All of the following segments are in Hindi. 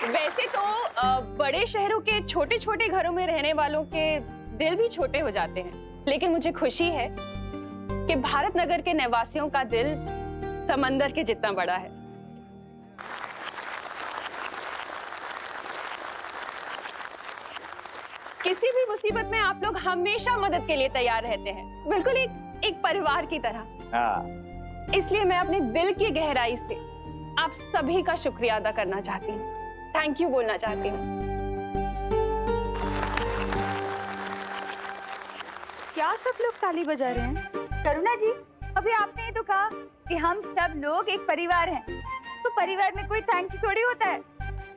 वैसे तो बड़े शहरों के छोटे छोटे घरों में रहने वालों के दिल भी छोटे हो जाते हैं, लेकिन मुझे खुशी है कि भारत नगर के निवासियों का दिल समंदर के जितना बड़ा है। किसी भी मुसीबत में आप लोग हमेशा मदद के लिए तैयार रहते हैं, बिल्कुल एक परिवार की तरह। हाँ। इसलिए मैं अपने दिल की गहराई से आप सभी का शुक्रिया अदा करना चाहती हूँ, थैंक यू बोलना चाहती हूँ। क्या सब लोग ताली बजा रहे हैं? करुणा जी, अभी आपने ही तो कहा कि हम सब लोग एक परिवार हैं, तो परिवार में कोई थैंक यू थोड़ी होता है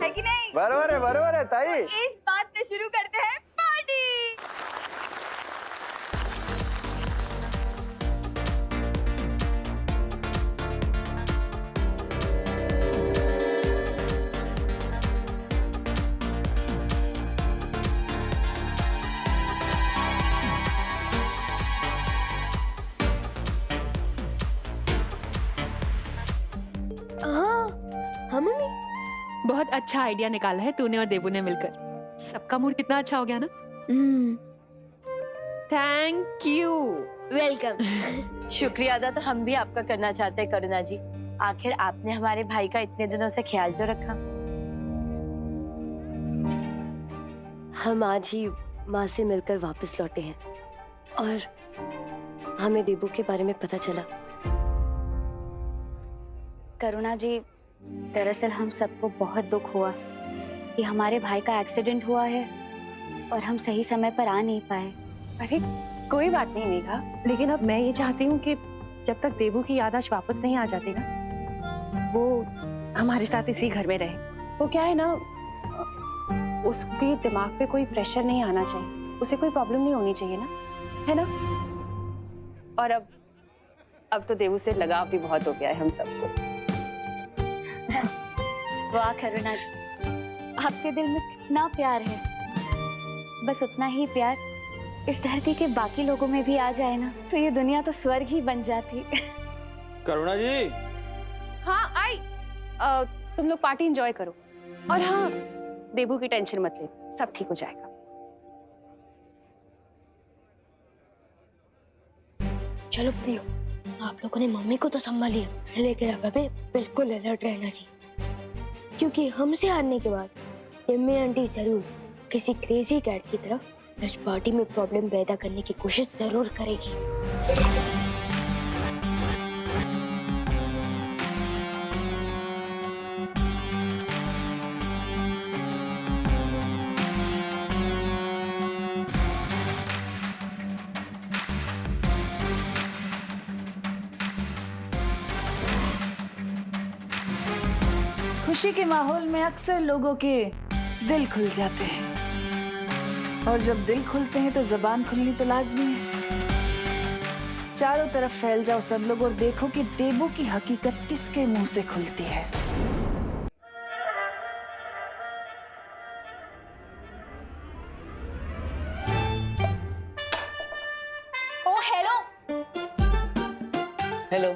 कि नहीं? बरोबर है ताई। इस बात पे शुरू करते हैं पार्टी। बहुत अच्छा आइडिया निकाला है तूने और देबू ने मिलकर। सबका मूड कितना अच्छा हो गया ना। Thank you. वेलकम। शुक्रिया अदा तो हम भी आपका करना चाहते हैं करुणा जी। आखिर आपने हमारे भाई का इतने दिनों से ख्याल जो रखा। हम आज ही माँ से मिलकर वापस लौटे हैं और हमें देबू के बारे में पता चला। करुणा जी, दरअसल हम सबको बहुत दुख हुआ कि हमारे भाई का एक्सीडेंट हुआ है और हम सही समय पर आ नहीं पाए। अरे कोई बात नहीं मेघा, लेकिन अब मैं ये चाहती हूँ कि जब तक देबू की याददाश्त वापस नहीं आ जाती ना, वो हमारे साथ इसी घर में रहे। वो क्या है ना, उसके दिमाग पे कोई प्रेशर नहीं आना चाहिए, उसे कोई प्रॉब्लम नहीं होनी चाहिए ना, है ना? और अब तो देबू से लगाव भी बहुत हो गया है हम सबको। वाह करुणा जी, आपके दिल में कितना प्यार है। बस उतना ही प्यार इस धरती के बाकी लोगों में भी आ जाए ना, तो ये दुनिया तो स्वर्ग ही बन जाती। करुणा जी। हाँ आई, तुम लोग पार्टी एंजॉय करो। और हाँ, देबू की टेंशन मत ले, सब ठीक हो जाएगा। चलो प्रियो, आप लोगों ने मम्मी को तो संभालिए, लेकिन अब हमें बिल्कुल अलर्ट रहना चाहिए, क्योंकि हमसे हारने के बाद यम्मी आंटी जरूर किसी क्रेजी कैट की तरफ इस पार्टी में प्रॉब्लम पैदा करने की कोशिश जरूर करेगी। खुशी के माहौल में अक्सर लोगों के दिल खुल जाते हैं, और जब दिल खुलते हैं तो जबान खुलनी तो लाजमी है। चारों तरफ फैल जाओ सब लोग और देखो कि देबू की हकीकत किसके मुंह से खुलती है। ओ हेलो। हेलो।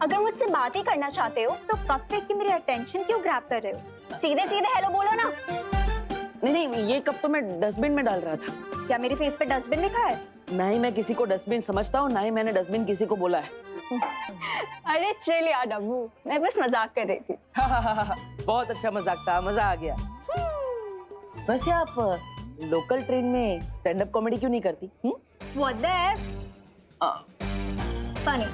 अगर मुझसे बात ही करना चाहते हो तो कब से की मेरी अटेंशन क्यों ग्रैब कर रहे हो? सीधे सीधे हेलो बोलो ना। नहीं, ये कप तो मैं डस्टबिन में डाल रहा था। क्या मेरे फेस पे डस्टबिन लिखा है? ना ही मैं किसी को डस्टबिन समझता हूँ, ना ही मैंने डस्टबिन किसी को बोला है। अरे चल यार डब्बू, मैं बस मजाक कर रही थी। बहुत अच्छा मजाक था, मजा आ गया। वैसे आप लोकल ट्रेन में स्टैंड अप कॉमेडी क्यों नहीं करती? What the funny?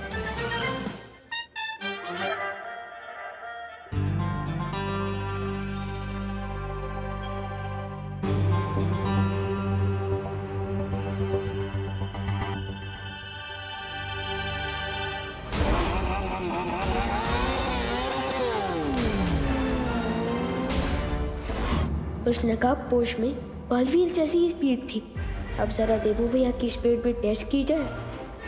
उस नकाब पोश में बालवीर जैसी ही स्पीड थी। अब जरा देबू भैया की स्पीड पे टेस्ट की जाए,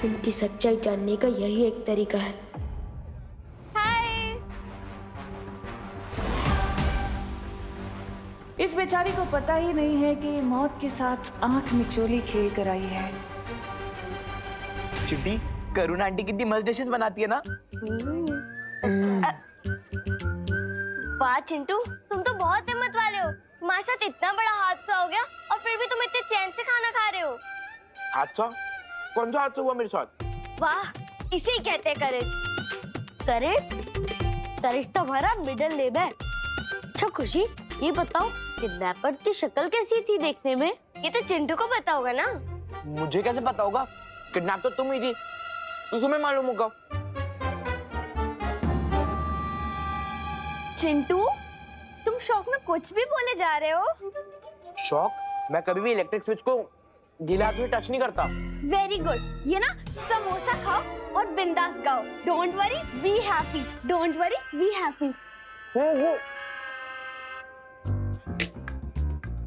उनकी सच्चाई जानने का यही एक तरीका है। इस बेचारी को पता ही नहीं है कि मौत के साथ आंख मिचोली खेल कर आई है। चिट्टी, करुणा आंटी कितनी मस्त डिशेस बनाती है ना। वाह चिंटू, तुम तो बहुत हिम्मत वाले हो। तुम्हारे साथ इतना बड़ा हादसा हो गया और फिर भी तुम इतने चैन से खाना खा रहे हो। हादसा? कौन सा हादसा हुआ मेरे साथ? वाह, इसे ही कहते हैं करेज। करेज? करेज तो हमारा मिडिल नेम है। अच्छा खुशी, ये बताओ किडनैपर की शक्ल कैसी थी देखने में? ये तो चिंटू को पता होगा ना। मुझे कैसे पता होगा? किडनैप तो तुम ही थी, तो तुम्हें मालूम होगा। चिंटू, तुम शौक में कुछ भी बोले जा रहे हो। शौक? मैं कभी भी इलेक्ट्रिक स्विच को गीले हाथ में टच नहीं करता। Very good. ये ना समोसा खाओ और बिंदास गाओ। Don't worry be happy, don't worry be happy.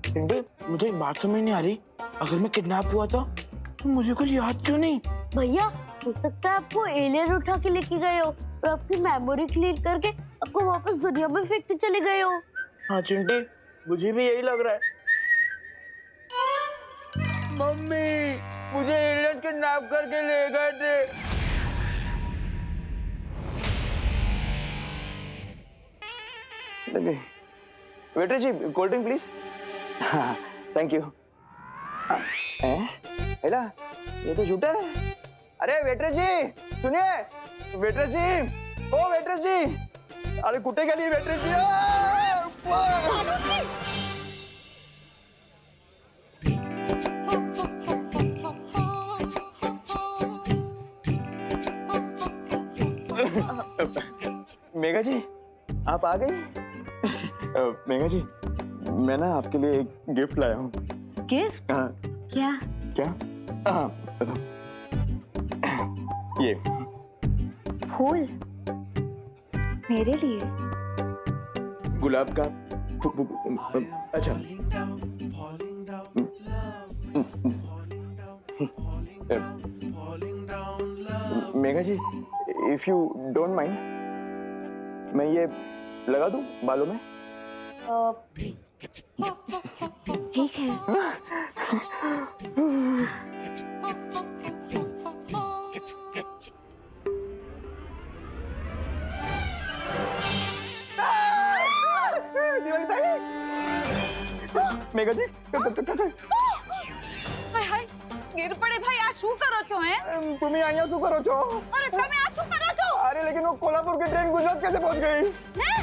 Tindi, मुझे एक बात समझ नहीं आ रही। अगर मैं किडनैप हुआ था तो मुझे कुछ याद क्यों नहीं? भैया, हो सकता है आपको एलियन उठा के लेके गए हो और आपकी मेमोरी क्लीन करके आपको वापस दुनिया में फेंक के चले गए हो। हाँ चिंटी, मुझे भी यही लग रहा है। मम्मी, मुझे एलियन किडनैप करके ले गए थे। वेटर जी, कोल्ड ड्रिंक प्लीज। हाँ, थैंक यू। हेला, ये तो शूटर है। अरे वेटर जी, सुनिए। वेटर जी, ओ वेटर जी, अरे कुत्ते के लिए वेटर जी। मेघा जी, आप आ गई? मेघा जी, मैं ना आपके लिए एक गिफ्ट लाया हूँ। गिफ्ट? हाँ। क्या? क्या? हाँ, ये फूल मेरे लिए? गुलाब का। अच्छा, मेघा जी, इफ यू डोंट माइंड, मैं ये लगा दूं बालों में? ठीक है। दिवाली ताई, मेघा जी, हाय हाय, गिर पड़े भाई। आ शू करो छो हैं? तुम्हें અહીંયા શું કરો છો? अरे તમે આ શું કરો છો? अरे लेकिन वो कोल्हापुर की ट्रेन गुजरात कैसे पहुंच गई? हैं?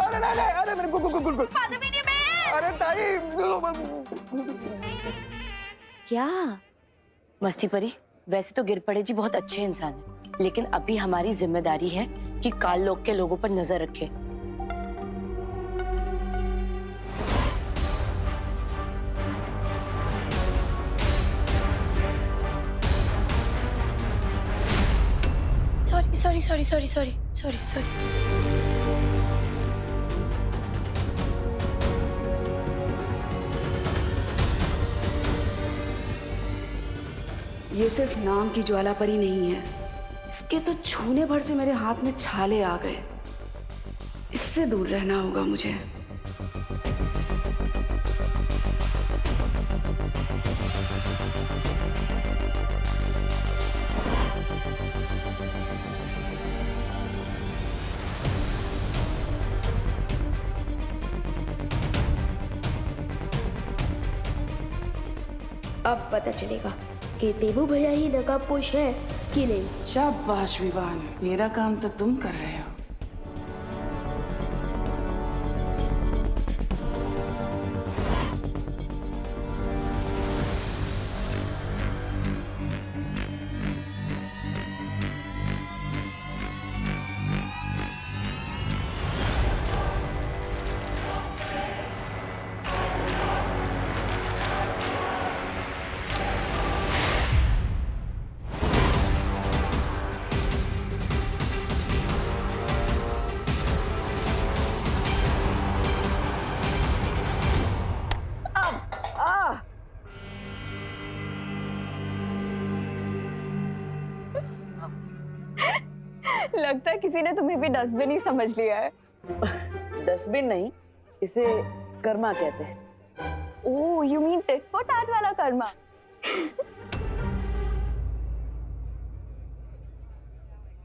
अरे नहीं नहीं, अरे मेरे गुल पद्मिनी में। अरे ताई, क्या? मस्ती परी, वैसे तो गिर पड़े जी बहुत अच्छे इंसान हैं, लेकिन अभी हमारी जिम्मेदारी है कि काल लोक के लोगों पर नजर रखें। सॉरी। ये सिर्फ नाम की ज्वाला परी नहीं है, इसके तो छूने भर से मेरे हाथ में छाले आ गए। इससे दूर रहना होगा मुझे। अब पता चलेगा कि देवू भैया ही नकाबपोश है कि नहीं। शाबाश विवान, मेरा काम तो तुम कर रहे हो। लगता है किसी ने तुम्हें भी डस्टबिन ही समझ लिया है। डस्टबिन नहीं, इसे कर्मा कहते हैं। Oh, you mean tit for tat वाला कर्मा।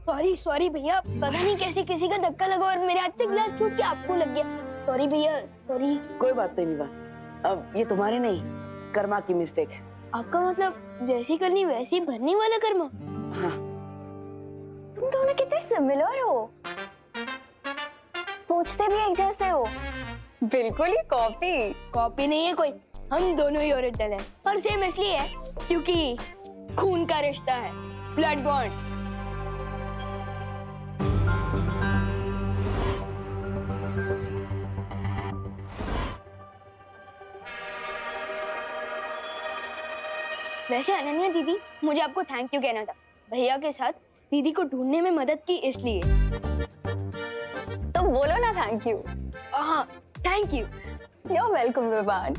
सॉरी सॉरी भैया, पता नहीं कैसे किसी का धक्का लगा और मेरे हाथ से गिलास टूट के आपको लग गया। सॉरी भैया सॉरी। कोई बात नहीं निभा, अब ये तुम्हारे नहीं कर्मा की मिस्टेक है। आपका मतलब जैसी करनी वैसी भरने वाला कर्मा? हाँ। तुम दोनों कितने सिमिलर हो, सोचते भी एक जैसे हो, बिल्कुल ही कॉपी। कॉपी नहीं है कोई, हम दोनों ही ओरिजिनल हैं। और सेम इसलिए है क्योंकि खून का रिश्ता है, ब्लड बॉन्ड। वैसे अनन्या दीदी, मुझे आपको थैंक यू कहना था। भैया के साथ दीदी को ढूंढने में मदद की इसलिए। तो बोलो ना थैंक यू। हाँ thank you. You are welcome Vivan.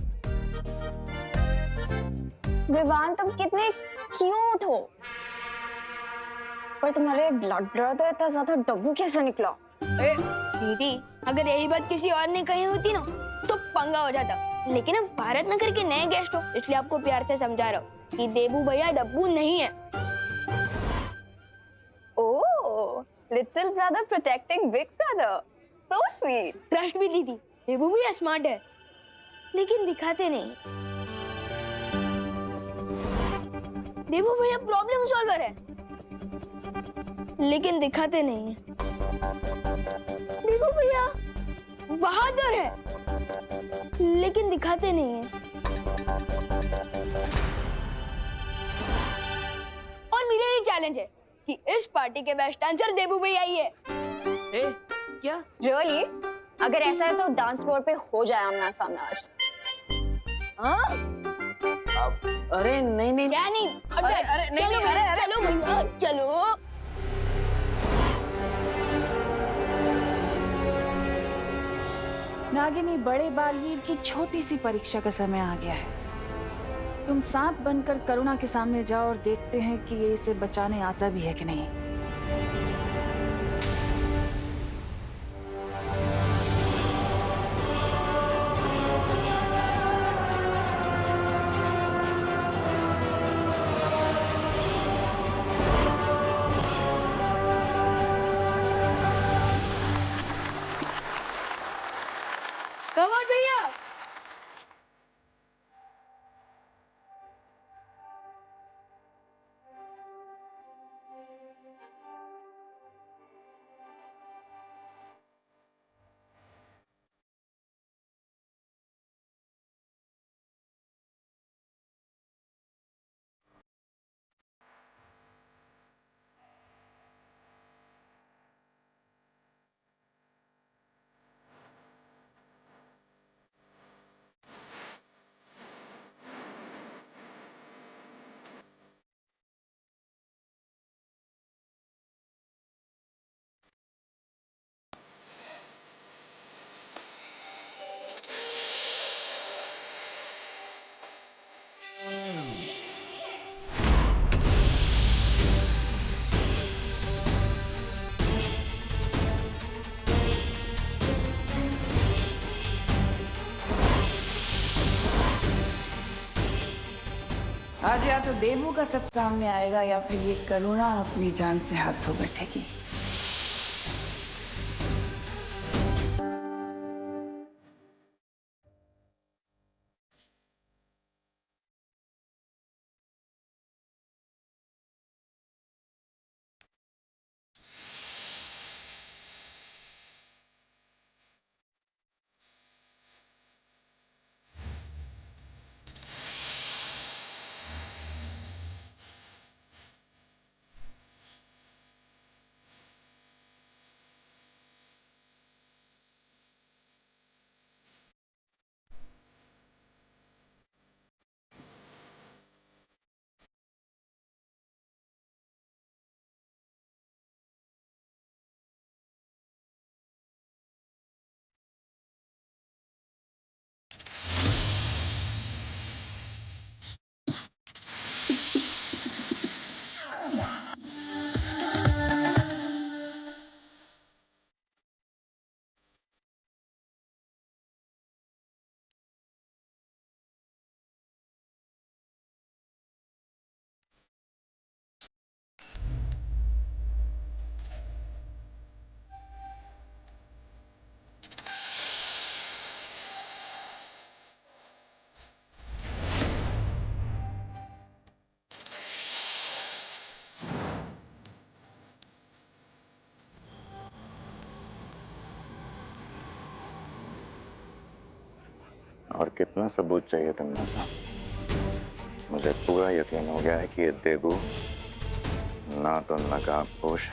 Vivan तुम कितने क्यूट हो, पर तुम्हारे ब्लड ब्रदर इतना ज्यादा डब्बू कैसे निकला? दीदी अगर यही बात किसी और ने कही होती ना तो पंगा हो जाता, लेकिन अब भारत नगर के नए गेस्ट हो इसलिए आपको प्यार से समझा रहा हूँ कि देबू भैया डब्बू नहीं है। Oh, little brother protecting big brother, so sweet. Trust भी दीदी, देबू भैया स्मार्ट है लेकिन दिखाते नहीं। देबू भैया प्रॉब्लम सॉल्वर है लेकिन दिखाते नहीं है। देबू भैया बहादुर है लेकिन दिखाते नहीं है। और मेरा ये चैलेंज है कि इस पार्टी के बेस्ट डांसर देबू भैया ही है। ए, क्या? रियली? अगर ऐसा है तो डांस फ्लोर पे हो जाए आमना सामना आज। हाँ? अरे नहीं नहीं क्या नहीं? अरे नहीं चलो नहीं, भैया, चलो भैया चलो। नागिनी, बड़े बालवीर की छोटी सी परीक्षा का समय आ गया है। तुम सांप बनकर करुणा के सामने जाओ और देखते हैं कि ये इसे बचाने आता भी है कि नहीं। कम ऑन भैया। आज या तो देबू का सब सामने आएगा या फिर ये करुणा अपनी जान से हाथ धो बैठेगी। और कितना सबूत चाहिए तुमने सा? मुझे पूरा यकीन हो गया है कि ये देबू ना तो नकाबपोश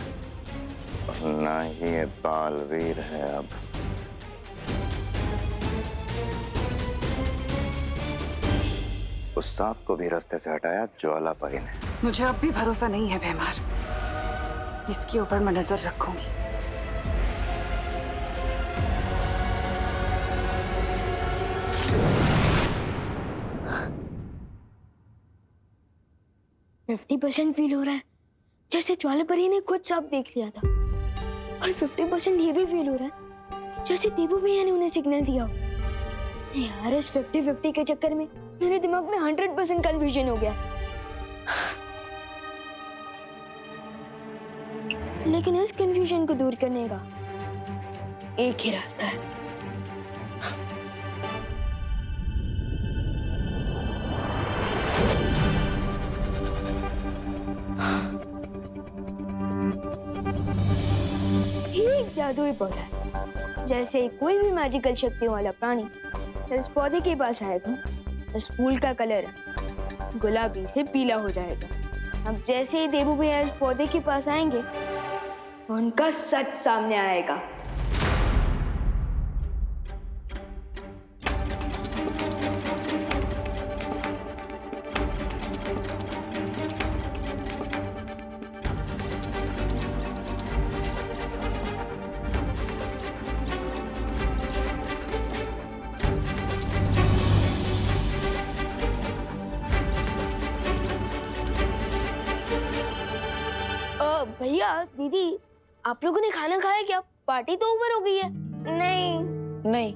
और ना ही ये बालवीर है। अब उस सांप को भी रास्ते से हटाया ज्वाला परी ने। मुझे अब भी भरोसा नहीं है भैमार। इसके ऊपर मैं नजर रखूंगी। %50 फील हो रहा है जैसे ज्वाला परी ने खुद सब देख लिया था, और 50% ये भी फील हो रहा है जैसे देबू भैया ने उन्हें सिग्नल दिया हो। यार इस 50-50 के चक्कर में मेरे दिमाग में 100% कंफ्यूजन हो गया। लेकिन इस कंफ्यूजन को दूर करने का एक ही रास्ता है। ये एक जादुई पौधा है। जैसे कोई भी मैजिकल शक्तियों वाला प्राणी इस पौधे के पास आएगा, इस फूल का कलर गुलाबी से पीला हो जाएगा। अब जैसे ही देबू भैया इस पौधे के पास आएंगे, उनका सच सामने आएगा। भैया दीदी, आप लोगों ने खाना खाया क्या? पार्टी तो ओवर हो गई है। नहीं।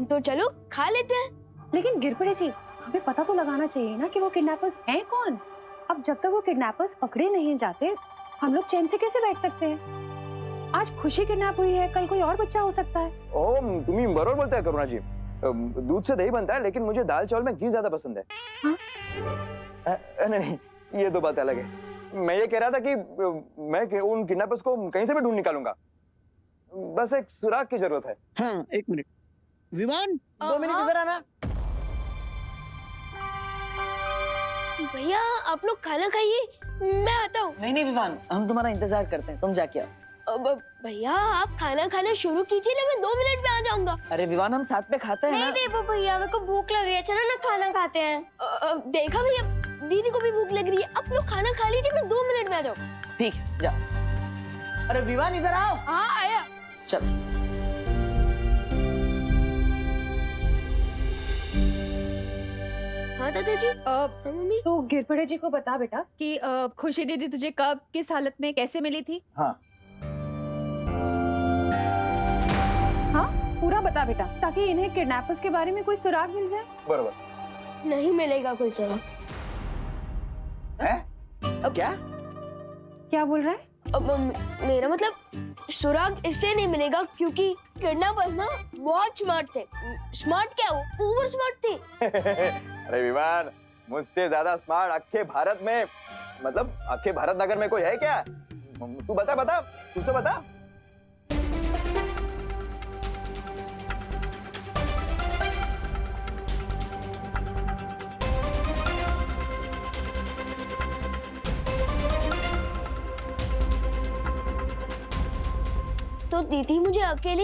तो चलो खा लेते हैं। लेकिन गिरपड़े जी, हमें पता तो लगाना चाहिए ना कि वो किडनैपर्स हैं कौन। अब जब तक वो किडनैपर्स पकड़े नहीं जाते, हम लोग चैन से कैसे बैठ सकते हैं? आज खुशी किडनैप हुई है, कल कोई और बच्चा हो सकता है। ओ तुम्ही बरोबर बोलते हैं करुणा जी। दूध से दही बनता है, लेकिन मुझे दाल चावल में घी ज्यादा पसंद है। हाँ? नहीं, ये तो बात अलग है। मैं ये कह रहा था कि मैं उन किडनैपर्स को कहीं से भी ढूंढ निकालूंगा। बस एक सुराग की जरूरत है। हाँ, एक मिनट। विवान, 2 मिनट इधर आना। भैया आप लोग खाना खाइए, मैं आता हूँ। नहीं विवान, हम तुम्हारा इंतजार करते हैं, तुम जाके आओ। भैया आप खाना खाना शुरू कीजिए ना, मैं 2 मिनट में आ जाऊंगा। अरे विवान, हम साथ में खाते हैं ना। नहीं देबू भैया, मेरे को भूख लग रही है, चलो ना खाना खाते हैं। देखा भैया, दीदी को भी भूख लग रही है। आप लोग खाना खा लीजिए, मैं 2 मिनट में आ जाऊँ। ठीक है, जाओ। अरे विवान इधर आओ। हाँ आया। चल। हाँ दादा जी। मम्मी। तो गिरपड़े जी को बता बेटा कि खुशी दीदी तुझे कब, किस हालत में, कैसे मिली थी? हाँ हाँ, पूरा बता बेटा, ताकि इन्हें किडनैपर्स के बारे में कोई सुराग मिल जाए। बरोबर। नहीं मिलेगा कोई सुराग। है? क्या? क्या बोल रहा है? मेरा मतलब सुराग इसलिए नहीं मिलेगा क्योंकि किडनैपर्स ना बहुत स्मार्ट थे। स्मार्ट क्या, वो ओवर स्मार्ट थे। अरे विमान, मुझसे ज्यादा स्मार्ट अख्खे भारत में, मतलब अख्खे भारत नगर में कोई है क्या? तू बता कुछ तो बता। तो दीदी मुझे अकेले